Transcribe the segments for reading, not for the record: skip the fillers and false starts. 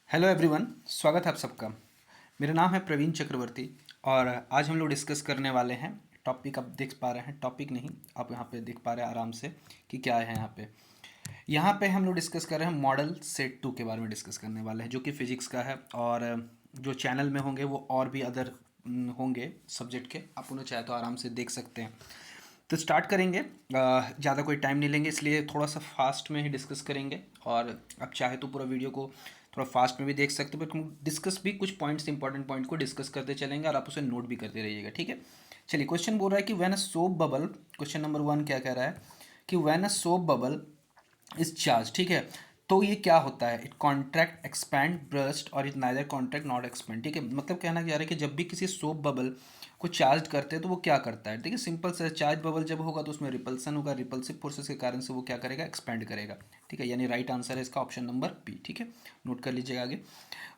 Hello everyone, स्वागत है आप सबका। मेरा नाम है प्रवीण चक्रवर्ती और आज हम लोग डिस्कस करने वाले हैं टॉपिक। आप देख पा रहे हैं, टॉपिक नहीं, आप यहाँ पे देख पा रहे हैं आराम से कि क्या है यहाँ पे। यहाँ पे हम लोग डिस्कस कर रहे हैं मॉडल सेट 2 के बारे में डिस्कस करने वाले हैं, जो कि फिजिक्स का है। और जो चैनल में होंगे वो और भी अदर होंगे सब्जेक्ट के, आप उन्हें चाहे तो आराम से देख सकते हैं। तो स्टार्ट करेंगे। ज़्यादा कोई टाइम नहीं लेंगे, इसलिए थोड़ा सा फास्ट में ही डिस्कस करेंगे। और आप चाहे तो पूरा वीडियो को थोड़ा फास्ट में भी देख सकते हो, बट हम डिस्कस भी कुछ पॉइंट्स, इंपॉर्टेंट पॉइंट को डिस्कस करते चलेंगे और आप उसे नोट भी करते रहिएगा, ठीक है। चलिए, क्वेश्चन बोल रहा है कि when a soap bubble, question number 1 क्या कह रहा है कि when a soap bubble is charge, ठीक है। तो ये क्या होता है, इट कॉन्ट्रैक्ट, एक्सपैंड, ब्रस्ट और it neither contract not expand, ठीक है। मतलब कहना क्या रहा है कि जब भी किसी सोप बबल को चार्ज करते हैं तो वो क्या करता है, देखिए सिंपल से, चार्ज बबल जब होगा तो उसमें रिपल्सन होगा, रिपल्सिव फोर्सेस के कारण से वो क्या करेगा, एक्सपैंड करेगा, ठीक है। यानी राइट आंसर है इसका ऑप्शन नंबर बी, ठीक है। नोट कर लीजिएगा आगे।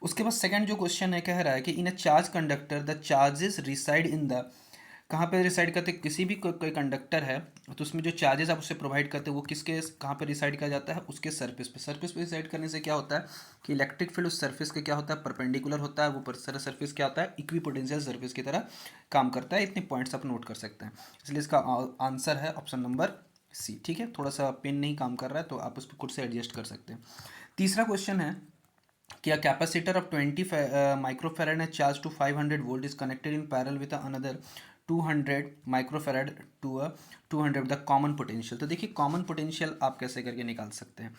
उसके बाद सेकंड जो क्वेश्चन है, कह रहा है कि in a charge conductor the charges reside in the, कहाँ पे रिसाइड करते, किसी भी कोई कंडक्टर है तो उसमें जो चार्जेस आप उससे प्रोवाइड करते हैं वो किसके, कहाँ पे रिसाइड किया जाता है, उसके सरफेस पे। सरफेस पे रिसाइड करने से क्या होता है कि इलेक्ट्रिक फील्ड उस सरफेस के क्या होता है, परपेंडिकुलर होता है। वो सारा सरफेस क्या होता है, इक्विपोटेंशियल सरफेस की तरह काम करता है। इतने पॉइंट्स आप नोट कर सकते हैं, इसलिए इसका आंसर है ऑप्शन नंबर सी, ठीक है। थोड़ा सा पेन नहीं काम कर रहा है तो आप उस पर खुद से एडजस्ट कर सकते हैं। तीसरा क्वेश्चन है कि a capacitor of 20 microfarad is charged to 500 volt is connected in parallel with another 200 microfarad to a 200 the common potential। तो देखिए कॉमन पोटेंशियल आप कैसे करके निकाल सकते हैं।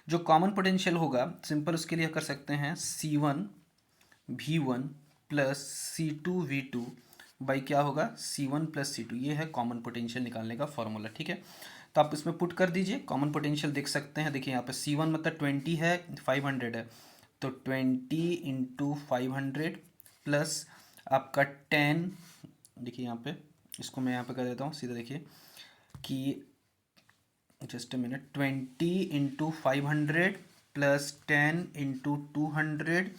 जो कॉमन पोटेंशियल होगा सिंपल, उसके लिए कर सकते हैं C1 V1 plus C2 V2 by क्या होगा, C1 प्लस C2। ये है कॉमन पोटेंशियल निकालने का फॉर्मूला, ठीक है। तो आप इसमें पुट कर दीजिए, कॉमन पोटेंशियल देख सकते हैं। देखिए यहाँ पे C1 मतलब 20 है, 500 है, तो 20 इंटू 500 प्लस आपका 10। देखिए यहाँ पे, इसको मैं यहाँ पे कर देता हूँ सीधा। देखिए कि just a minute, 20 into 500 plus 10 into 200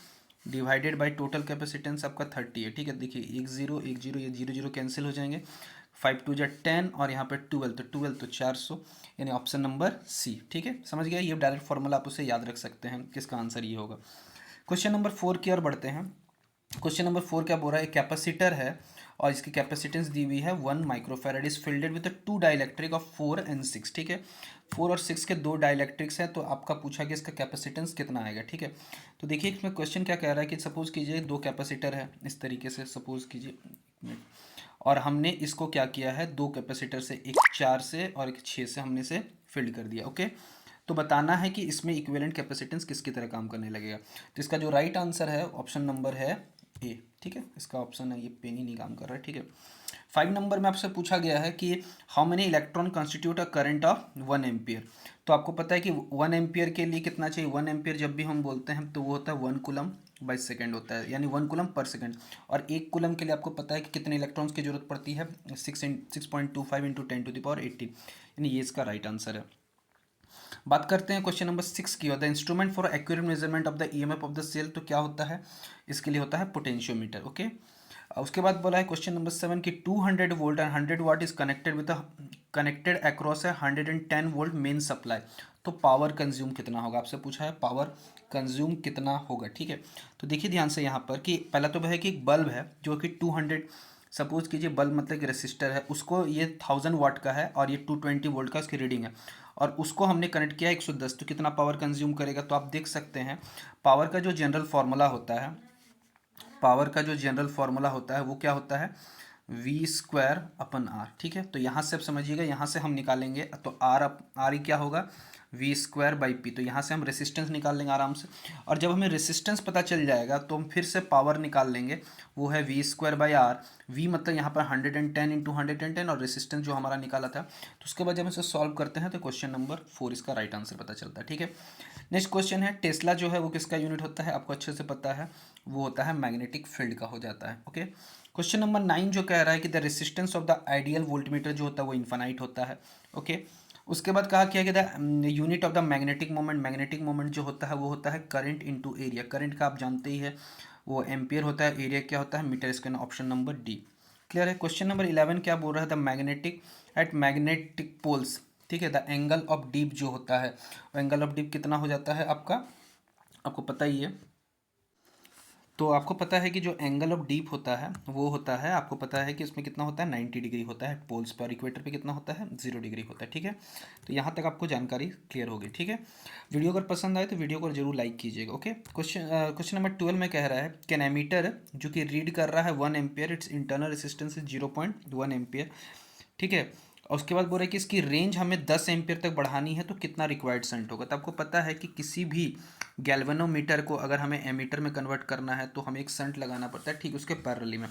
divided by total capacitance आपका 30 है, ठीक है। देखिए एक जीरो ये जीरो जीरो कैंसिल हो जाएंगे, 5 2 10 और यहाँ पे 12 तो 400, यानी ऑप्शन नंबर सी, ठीक है। समझ गया, ये डायरेक्ट फॉर्मूला आप उसे याद रख सकते हैं, किसका आंसर ये होगा। क्वेश्चन नंबर 4 की ओर बढ़ते हैं। क्वेश्चन नंबर 4 क्या बोल रहा है, एक कैपेसिटर है और इसकी कैपेसिटेंस दी हुई है 1 microfarad, is fielded with two dielectric of 4 and 6, ठीक है। 4 और 6 के दो डाइलेक्ट्रिक्स हैं, तो आपका पूछा कि इसका कैपेसिटेंस कितना आएगा, ठीक है। तो देखिए इसमें क्वेश्चन क्या कह रहा है कि सपोज कीजिए दो कैपेसिटर है, इस तरीके से सपोज कीजिए, और हमने इसको क्या किया है, दो कैपेसिटर से, एक 4 से और एक 6 से हमने इसे फिल्ड कर दिया, ओके। तो बताना है कि इसमें इक्विवेलेंट कैपेसिटेंस किसकी तरह काम करने लगेगा। तो इसका जो राइट आंसर है ऑप्शन नंबर है ए, ठीक है। इसका ऑप्शन है, ये पेन ही नहीं काम कर रहा है, ठीक है। 5 नंबर में आपसे पूछा गया है कि how many electron constitute a current of 1 ampere. तो आपको पता है कि 1 एम्पियर के लिए कितना चाहिए, 1 एम्पियर जब भी हम बोलते हैं तो वो होता है 1 कूलम बाई सेकेंड होता है, यानी 1 कूलम पर सेकेंड। और 1 कूलम के लिए आपको पता है कि कितने इलेक्ट्रॉन्स की जरूरत पड़ती है, 6.25 इंटू 10⁻18, यानी ये इसका राइट आंसर है। बात करते हैं क्वेश्चन नंबर 6 की, the instrument for accurate measurement of the EMF of the cell. तो क्या होता है, इसके लिए होता है पोटेंशियोमीटर, ओके। उसके बाद बोला है क्वेश्चन नंबर 7 की 200 volt and 100 what is connected with connected across है 110 वोल्ट मेन सप्लाई। तो पावर कंज्यूम कितना होगा, आपसे पूछा है पावर कंज्यूम कितना होगा, ठीक है। तो देखिए ध्यान से यहाँ पर कि पहला तो वह है कि एक बल्ब है जो कि 200, सपोज कीजिए बल्ब मतलब कि रेसिस्टर है, उसको ये 1000 वाट का है और ये 220 वोल्ट का इसकी रीडिंग है, और उसको हमने कनेक्ट किया 110, तो कितना पावर कंज्यूम करेगा। तो आप देख सकते हैं पावर का जो जनरल फार्मूला होता है, पावर का जो जनरल फार्मूला होता है वो क्या होता है, V²/R, ठीक है। तो यहाँ से आप समझिएगा, यहाँ से हम निकालेंगे तो आर क्या होगा, V²/P। तो यहाँ से हम रेसिस्टेंस निकाल लेंगे आराम से, और जब हमें रेसिस्टेंस पता चल जाएगा तो हम फिर से पावर निकाल लेंगे, वो है V²/R। V मतलब यहाँ पर 110 इंटू 110 और रेसिस्टेंस जो हमारा निकाला था। तो उसके बाद जब हम इसे सॉल्व करते हैं तो क्वेश्चन नंबर 4 इसका राइट आंसर पता चलता है, ठीक है। नेक्स्ट क्वेश्चन है, टेस्ला जो है वो किसका यूनिट होता है, आपको अच्छे से पता है, वो होता है मैग्नेटिक फील्ड का हो जाता है, ओके। क्वेश्चन नंबर 9 जो कह रहा है कि the resistance of the ideal voltmeter जो होता है वो इन्फानाइट होता है, ओके। उसके बाद कहा क्या कि the unit of the magnetic moment, magnetic moment जो होता है वो होता है करंट इनटू एरिया। करंट का आप जानते ही है वो एम्पियर होता है, एरिया क्या होता है metre square, option number D clear है। क्वेश्चन नंबर 11 क्या बोल रहा है, the magnetic at magnetic poles, ठीक है, द एंगल ऑफ डीप जो होता है, वो एंगल ऑफ डीप कितना हो जाता है आपका, आपको पता ही है तो आपको पता है कि जो एंगल ऑफ डीप होता है वो होता है, आपको पता है कि इसमें कितना होता है 90 डिग्री होता है पोल्स पर, और इक्वेटर पे कितना होता है 0 डिग्री होता है, ठीक है। तो यहाँ तक आपको जानकारी क्लियर होगी, ठीक है। वीडियो अगर पसंद आए तो वीडियो को जरूर लाइक कीजिएगा, ओके। क्वेश्चन नंबर 12 में कह रहा है कैन एमीटर जो कि रीड कर रहा है 1 ampere, it's internal resistance is 0.1 ampere, ठीक है। और उसके बाद बोल रहा है कि इसकी रेंज हमें 10 एम्पियर तक बढ़ानी है तो कितना रिक्वायर्ड संट होगा। तो आपको पता है कि किसी भी गैल्वेनोमीटर को अगर हमें एमीटर में कन्वर्ट करना है तो हमें एक संट लगाना पड़ता है, ठीक उसके पैरेलली में।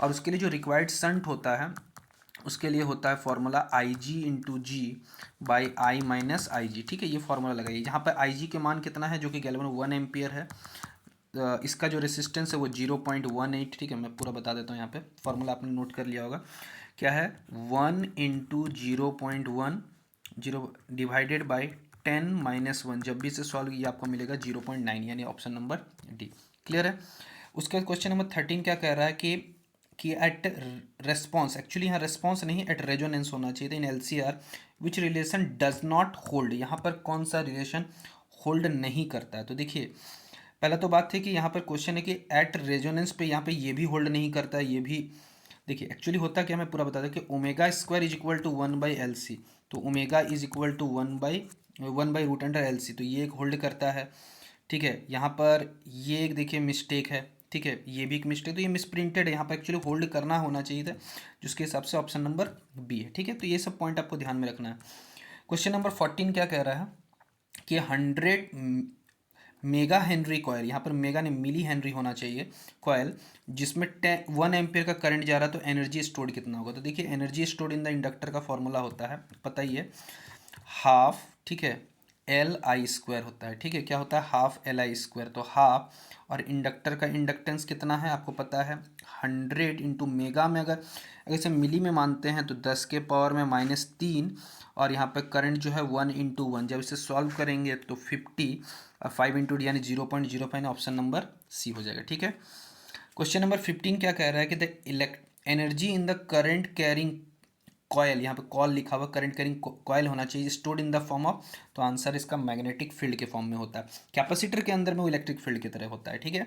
और उसके लिए जो रिक्वायर्ड संट होता है उसके लिए होता है formula I G into G by I minus I G, ठीक है। ये फॉर्मूला लगाइए, जहाँ पर आई जी के मान कितना है जो कि गैल्वेनो 1 एम्पियर है, इसका जो रेसिस्टेंस है वो 0.18, ठीक है। मैं पूरा बता देता हूँ, यहाँ पे फॉर्मूला आपने नोट कर लिया होगा, क्या है 1 into 0.1 zero divided by 10 minus 1, जब भी इसे सॉल्व किया आपको मिलेगा 0.9, यानी ऑप्शन नंबर डी। क्लियर है। उसके बाद क्वेश्चन नंबर 13 क्या कह रहा है कि एट रेस्पॉन्स, एक्चुअली यहाँ रेस्पॉन्स नहीं एट रेजोनेंस होना चाहिए था, in L C R which relation does not hold, यहाँ पर कौन सा रिलेशन होल्ड नहीं करता है। तो देखिए पहला तो बात थी कि यहाँ पर क्वेश्चन है कि एट रेजोनेंस पे यहाँ पे ये भी होल्ड नहीं करता है, ये भी। देखिए एक्चुअली होता क्या, मैं पूरा बता दूँ कि omega square is equal to 1/LC, तो ओमेगा इज इक्वल टू 1/√अंडर LC, तो ये एक होल्ड करता है, ठीक है। यहाँ पर ये एक देखिए मिस्टेक है, ठीक है, ये भी एक मिस्टेक, तो ये मिसप्रिंटेड है, यहाँ पर एक्चुअली होल्ड करना होना चाहिए था, जिसके हिसाब से ऑप्शन नंबर बी है, ठीक है। तो ये सब पॉइंट आपको ध्यान में रखना है। क्वेश्चन नंबर 14 क्या कह रहा है कि 100 मेगा हेनरी कॉयल, यहाँ पर मेगा ने मिली हेनरी होना चाहिए कॉयल, जिसमें 1 एम्पियर का करंट जा रहा है, तो एनर्जी स्टोर्ड कितना होगा। तो देखिए energy stored in the inductor का फॉर्मूला होता है, पता ही है, हाफ, ठीक है, LI² होता है, ठीक है। क्या होता है हाफ LI², तो हाफ, और इंडक्टर का इंडक्टेंस कितना है आपको पता है 100 इंटू मेगा में, अगर इसे मिली में मानते हैं तो 10 के पावर में -3, और यहाँ पर करंट जो है 1 × 1, जब इसे सॉल्व करेंगे तो 50, और 5 × यानी 0.05, ऑप्शन नंबर सी हो जाएगा, ठीक है। क्वेश्चन नंबर 15 क्या कह रहा है कि the energy in the current carrying coil, यहाँ पे कॉल लिखा हुआ, करंट कैरिंग कॉयल होना चाहिए, stored in the form of, तो आंसर इसका मैग्नेटिक फील्ड के फॉर्म में होता है, कैपेसिटर के अंदर में वो इलेक्ट्रिक फील्ड की तरह होता है, ठीक है।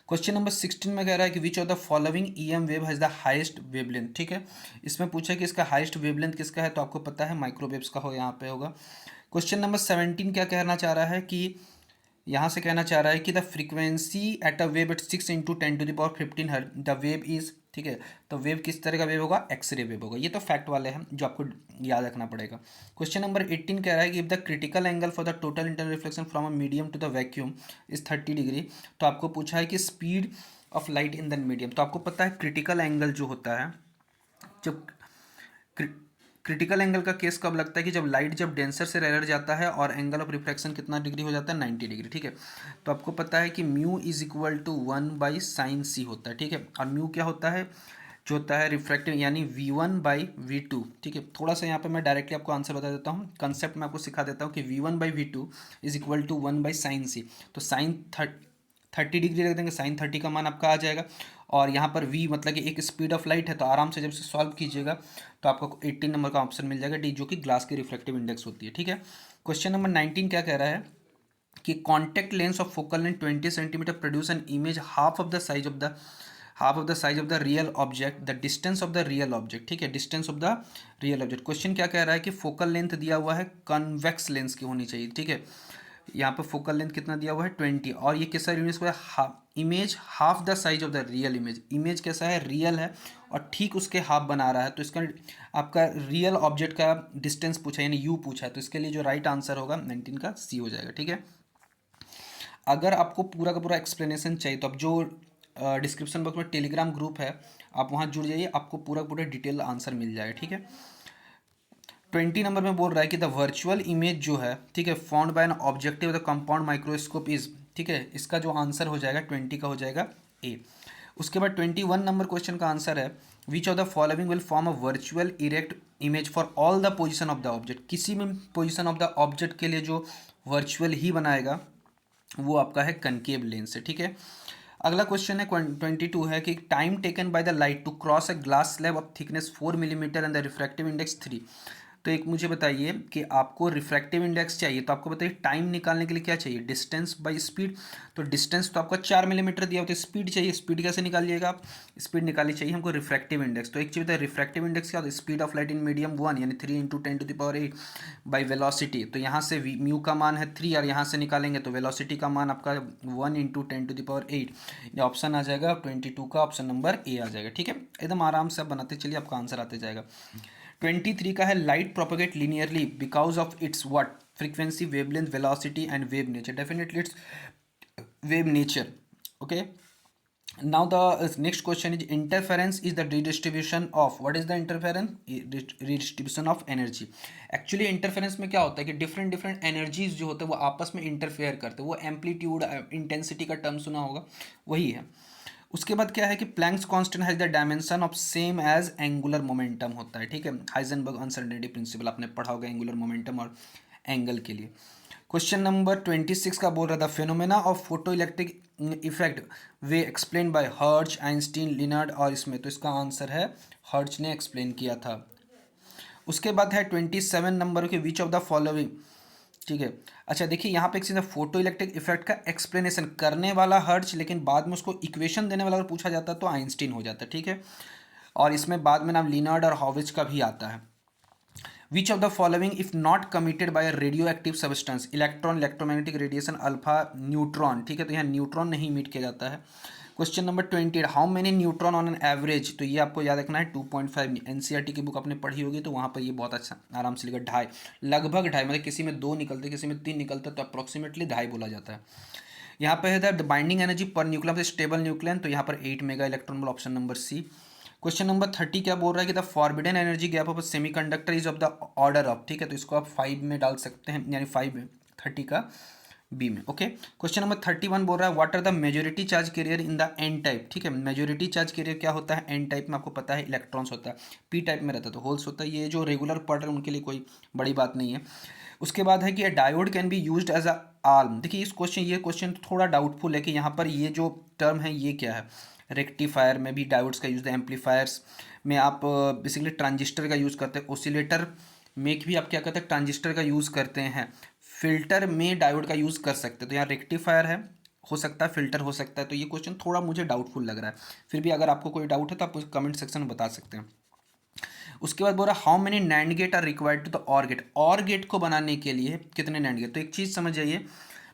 क्वेश्चन नंबर 16 में कह रहा है कि which of the following EM wave has the highest wavelength, ठीक है। इसमें पूछा है कि इसका हाईएस्ट वेवलेंथ किसका है, तो आपको पता है माइक्रोवेव्स का हो, यहाँ पे होगा। क्वेश्चन नंबर 17 क्या कहना चाह रहा है कि यहाँ से कहना चाह रहा है कि the frequency at a wave eight 6 × 10⁻15 hertz the wave is, ठीक है। तो वेव किस तरह का वेव होगा, एक्सरे वेव होगा। ये तो फैक्ट वाले हैं जो आपको याद रखना पड़ेगा। क्वेश्चन नंबर 18 कह रहा है कि if the critical angle for the total internal reflection from a medium to the vacuum is 30 degree, तो आपको पूछा है कि speed of light in the medium, तो आपको पता है क्रिटिकल एंगल जो होता है, जब क्रिटिकल एंगल का केस कब लगता है कि जब लाइट जब डेंसर से रेयर जाता है और एंगल ऑफ रिफ्लेक्शन कितना डिग्री हो जाता है 90 डिग्री, ठीक है। तो आपको पता है कि mu is equal to 1/sin c होता है, ठीक है। और म्यू क्या होता है, जो होता है रिफ्रैक्टिव, यानी V1/V2, ठीक है। थोड़ा सा यहाँ पे मैं डायरेक्टली आपको आंसर बता देता हूँ, कंसेप्ट मैं आपको सिखा देता हूँ कि V1/V2 is equal to 1/sin c, तो साइन 30 डिग्री रख देंगे, साइन 30 का मान आपका आ जाएगा, और यहाँ पर v मतलब कि एक स्पीड ऑफ लाइट है, तो आराम से जब से सॉल्व कीजिएगा तो आपको 18 नंबर का ऑप्शन मिल जाएगा डी, जो कि ग्लास की रिफ्लेक्टिव इंडेक्स होती है, ठीक है। क्वेश्चन नंबर 19 क्या कह रहा है कि contact lens of focal length 20 centimetre produce an image half of the size of the real object, the distance of the real object, ठीक है, distance of the real object. Question क्या कह रहा है कि फोकल लेंथ दिया हुआ है कन्वेक्स लेंस की होनी चाहिए, ठीक है। यहाँ पे फोकल लेंथ कितना दिया हुआ है 20, और ये किसका इमेज को है, image half the size of the real image, image कैसा है रियल है और ठीक उसके हाफ बना रहा है, तो इसका आपका रियल ऑब्जेक्ट का डिस्टेंस पूछा है, यानी यू पूछा है, तो इसके लिए जो राइट आंसर होगा 19 का सी हो जाएगा, ठीक है। अगर आपको पूरा का पूरा एक्सप्लेनेशन चाहिए तो आप जो डिस्क्रिप्शन बॉक्स में टेलीग्राम ग्रुप है आप वहाँ जुड़ जाइए, आपको पूरा पूरा डिटेल आंसर मिल जाएगा, ठीक है। 20 नंबर में बोल रहा है कि द वर्चुअल इमेज जो है, ठीक है, found by an objective the compound microscope is, ठीक है, इसका जो आंसर हो जाएगा 20 का हो जाएगा ए। उसके बाद 21 नंबर क्वेश्चन का आंसर है which of the following will form a virtual erect image for all the position of the object, किसी भी पोजिशन ऑफ द ऑब्जेक्ट के लिए जो वर्चुअल ही बनाएगा वो आपका है कनकेव लेंस से, ठीक है। अगला क्वेश्चन है 22 है कि time taken by the light to cross a glass slab of thickness 4 millimetre and the refractive index 3, तो एक मुझे बताइए कि आपको रिफ्रैक्टिव इंडेक्स चाहिए, तो आपको बताइए टाइम निकालने के लिए क्या चाहिए, डिस्टेंस बाय स्पीड। तो डिस्टेंस तो आपका 4 मिलीमीटर दिया हो, तो स्पीड चाहिए, स्पीड कैसे निकालिएगा आप, स्पीड निकालनी चाहिए हमको रिफ्रैक्टिव इंडेक्स। तो एक चीज़ बताइए रिफ्रैक्टिव इंडेक्स क्या होता है, speed of light in medium 1 यानी 3 इंटू 10⁸ बाई वेलोसिटी। तो यहाँ से म्यू का मान है 3 और यहाँ से निकालेंगे तो वेलोसिटी का मान आपका 1 इंटू 10⁸, ये ऑप्शन आ जाएगा 22 का, ऑप्शन नंबर ए आ जाएगा। ठीक है, एकदम आराम से आप बनाते चलिए, आपका आंसर आते जाएगा। 23 का है light propagate linearly because of its what, frequency, wavelength, velocity and wave nature. Definitely it's wave nature. Okay, now the next question is interference is the redistribution of, what is the interference, redistribution of energy। Actually interference में क्या होता है कि different different energies जो होते हैं वो आपस में इंटरफेयर करते हैं, वो एम्पलीट्यूड इंटेंसिटी का टर्म सुना होगा, वही है। उसके बाद क्या है कि Planck's constant has the dimension of same as angular momentum होता है। ठीक है, हाइजेनबर्ग अनसर्टेनिटी प्रिंसिपल आपने पढ़ा होगा एंगुलर मोमेंटम और एंगल के लिए। क्वेश्चन नंबर 26 का बोल रहा था phenomena of photo electric effect way explain by hertz, Einstein, Lenard और इसमें, तो इसका आंसर है हर्ट्ज ने एक्सप्लेन किया था। उसके बाद है 27 नंबर के विच ऑफ द फॉलोइंग। ठीक है, अच्छा देखिए यहाँ पे एक चीज़ है, फोटो इलेक्ट्रिक इफेक्ट का एक्सप्लेनेशन करने वाला हर्ट्ज, लेकिन बाद में उसको इक्वेशन देने वाला अगर पूछा जाता तो आइंस्टीन हो जाता। ठीक है, और इसमें बाद में नाम लिनार्ड और हॉविज का भी आता है। Which of the following if not committed by radio active substance, electron, electromagnetic radiation, alpha, neutron. ठीक है, तो यहाँ न्यूट्रॉन नहीं मीट किया जाता है। Question number 28, how many neutron on an average, तो ये आपको याद रखना है 2.5। एनसीईआरटी की बुक आपने पढ़ी होगी तो वहाँ पर ये बहुत अच्छा आराम से लिखा, ढाई, लगभग ढाई, मतलब किसी में 2 निकलते किसी में 3 निकलते, तो अप्रॉक्सीमेटली ढाई बोला जाता है। यहाँ पे है द बाइंडिंग एनर्जी पर न्यूक्लियम स्टेबल न्यूक्लियन, तो यहाँ पर 8 mega electron volt, option number C. Question number 30 क्या बोल रहा है कि the forbidden energy gap of semiconductor is of the order of. ठीक है, तो इसको आप 5 में डाल सकते हैं, यानी 5 30 का बी में। ओके, क्वेश्चन नंबर 31 बोल रहा है what are the majority charge carrier in the N type. ठीक है, मेजोरिटी चार्ज कैरियर क्या होता है, एन टाइप में आपको पता है इलेक्ट्रॉन्स होता है, पी टाइप में रहता है तो होल्स होता है। ये जो रेगुलर पढ़ रहे हैं उनके लिए कोई बड़ी बात नहीं है। उसके बाद है कि diode can be used as a arm. देखिए इस क्वेश्चन, ये क्वेश्चन थोड़ा डाउटफुल है कि यहाँ पर ये जो टर्म है ये क्या है। रेक्टिफायर में भी डायोड्स का यूज़ है, एम्पलीफायर्स में आप बेसिकली ट्रांजिस्टर का यूज़ करते हैं, ओसिलेटर में भी आप क्या करते हैं ट्रांजिस्टर का यूज़ करते हैं, फिल्टर में डायोड का यूज़ कर सकते हैं। तो यहाँ रेक्टिफायर है, हो सकता है फिल्टर हो सकता है। तो ये क्वेश्चन थोड़ा मुझे डाउटफुल लग रहा है, फिर भी अगर आपको कोई डाउट है तो आप मुझे कमेंट सेक्शन में बता सकते हैं। उसके बाद बोल रहा how many NAND gate are required to the OR gate, OR gate को बनाने के लिए कितने नैंड गेट। तो एक चीज़ समझ जाइए,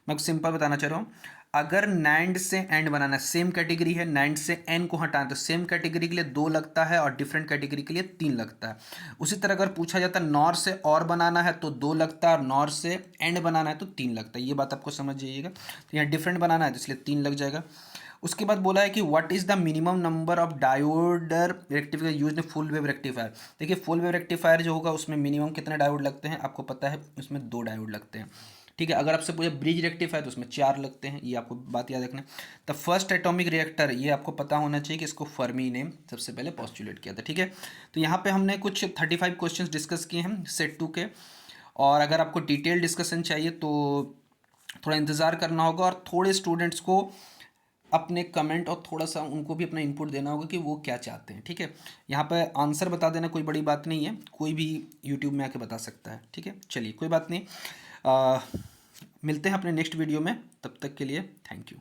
मैं सिंपल बताना चाह रहा हूँ, अगर नैंड से एंड बनाना सेम कैटेगरी है, नैंड से एन को हटाना तो सेम कैटेगरी के लिए 2 लगता है और डिफरेंट कैटेगरी के लिए 3 लगता है। उसी तरह अगर पूछा जाता है नॉर से और बनाना है तो 2 लगता है और नॉर से एंड बनाना है तो 3 लगता है। ये बात आपको समझ जाइएगा, तो यहाँ डिफरेंट बनाना है तो इसलिए 3 लग जाएगा। उसके बाद बोला है कि what is the minimum number of diodes rectifier use in full wave rectifier. देखिए फुल वेव रेक्टिफायर जो होगा उसमें मिनिमम कितने डायोड लगते हैं आपको पता है, उसमें 2 डायोड लगते हैं। ठीक है, अगर आपसे पूछे ब्रिज रेक्टिफायर तो उसमें 4 लगते हैं, ये आपको बात याद रखना। द फर्स्ट एटॉमिक रिएक्टर, ये आपको पता होना चाहिए कि इसको फर्मी ने सबसे पहले पॉस्टुलेट किया था। ठीक है, तो यहाँ पे हमने कुछ 35 क्वेश्चंस डिस्कस किए हैं सेट 2 के, और अगर आपको डिटेल डिस्कशन चाहिए तो थोड़ा इंतज़ार करना होगा और थोड़े स्टूडेंट्स को अपने कमेंट और थोड़ा सा उनको भी अपना इनपुट देना होगा कि वो क्या चाहते हैं। ठीक है, यहाँ पर आंसर बता देना कोई बड़ी बात नहीं है, कोई भी यूट्यूब में आके बता सकता है। ठीक है, चलिए कोई बात नहीं, मिलते हैं अपने नेक्स्ट वीडियो में, तब तक के लिए थैंक यू।